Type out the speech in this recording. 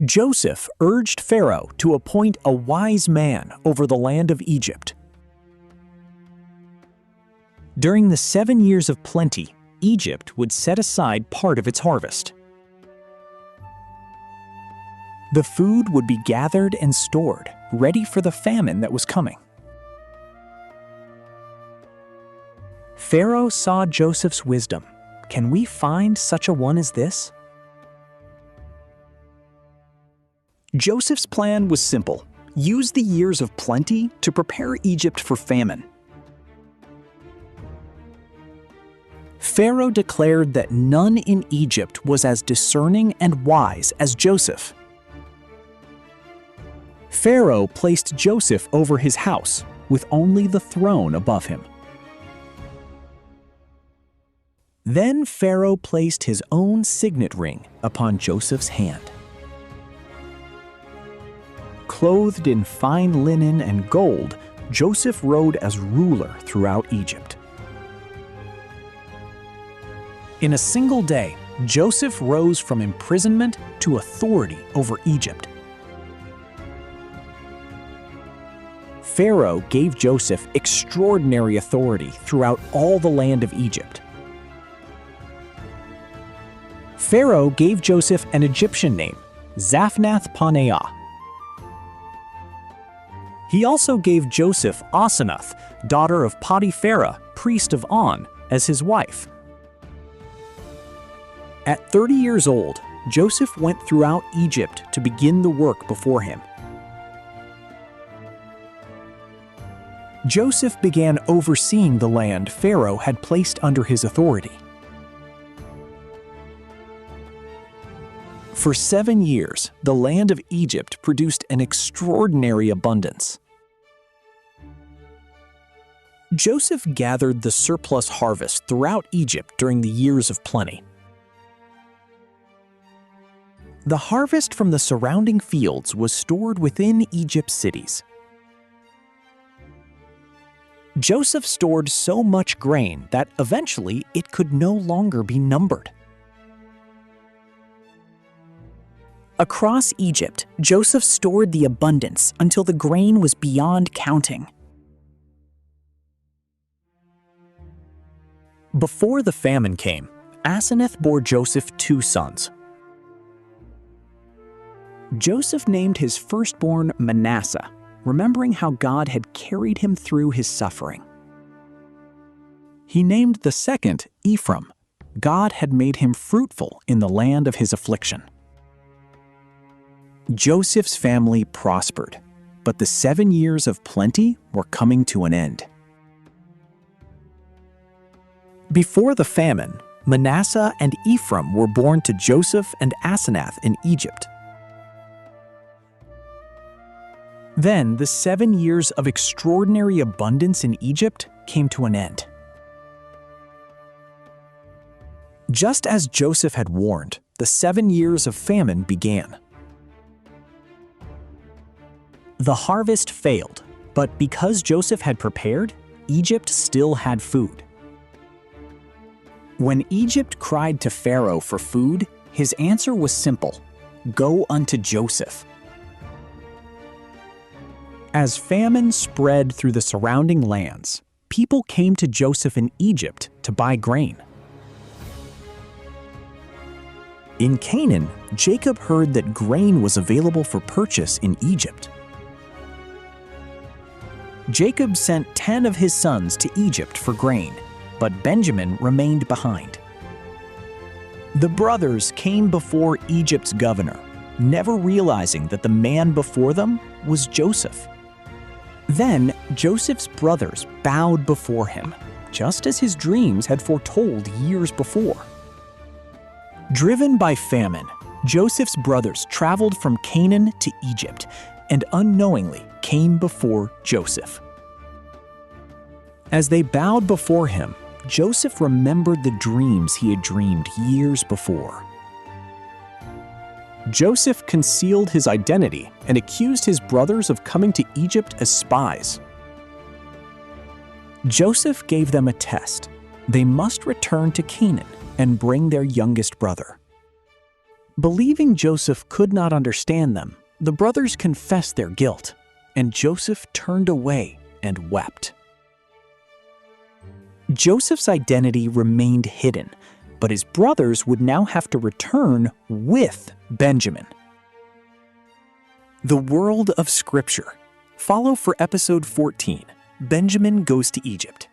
Joseph urged Pharaoh to appoint a wise man over the land of Egypt. During the 7 years of plenty, Egypt would set aside part of its harvest. The food would be gathered and stored, ready for the famine that was coming. Pharaoh saw Joseph's wisdom. Can we find such a one as this? Joseph's plan was simple: use the years of plenty to prepare Egypt for famine. Pharaoh declared that none in Egypt was as discerning and wise as Joseph. Pharaoh placed Joseph over his house, with only the throne above him. Then Pharaoh placed his own signet ring upon Joseph's hand. Clothed in fine linen and gold, Joseph rode as ruler throughout Egypt. In a single day, Joseph rose from imprisonment to authority over Egypt. Pharaoh gave Joseph extraordinary authority throughout all the land of Egypt. Pharaoh gave Joseph an Egyptian name, Zaphnath-Paneah. He also gave Joseph Asenath, daughter of Potiphera, priest of On, as his wife. At 30 years old, Joseph went throughout Egypt to begin the work before him. Joseph began overseeing the land Pharaoh had placed under his authority. For 7 years, the land of Egypt produced an extraordinary abundance. Joseph gathered the surplus harvest throughout Egypt during the years of plenty. The harvest from the surrounding fields was stored within Egypt's cities. Joseph stored so much grain that eventually it could no longer be numbered. Across Egypt, Joseph stored the abundance until the grain was beyond counting. Before the famine came, Asenath bore Joseph 2 sons. Joseph named his firstborn Manasseh, remembering how God had carried him through his suffering. He named the second Ephraim. God had made him fruitful in the land of his affliction. Joseph's family prospered, but the 7 years of plenty were coming to an end. Before the famine, Manasseh and Ephraim were born to Joseph and Asenath in Egypt. Then the 7 years of extraordinary abundance in Egypt came to an end. Just as Joseph had warned, the 7 years of famine began. The harvest failed, but because Joseph had prepared, Egypt still had food. When Egypt cried to Pharaoh for food, his answer was simple: "Go unto Joseph." As famine spread through the surrounding lands, people came to Joseph in Egypt to buy grain. In Canaan, Jacob heard that grain was available for purchase in Egypt. Jacob sent 10 of his sons to Egypt for grain, but Benjamin remained behind. The brothers came before Egypt's governor, never realizing that the man before them was Joseph. Then Joseph's brothers bowed before him, just as his dreams had foretold years before. Driven by famine, Joseph's brothers traveled from Canaan to Egypt and unknowingly came before Joseph. As they bowed before him, Joseph remembered the dreams he had dreamed years before. Joseph concealed his identity and accused his brothers of coming to Egypt as spies. Joseph gave them a test. They must return to Canaan and bring their youngest brother. Believing Joseph could not understand them, the brothers confessed their guilt, and Joseph turned away and wept. Joseph's identity remained hidden, but his brothers would now have to return with Benjamin. The World of Scripture. Follow for episode 14, Benjamin Goes to Egypt.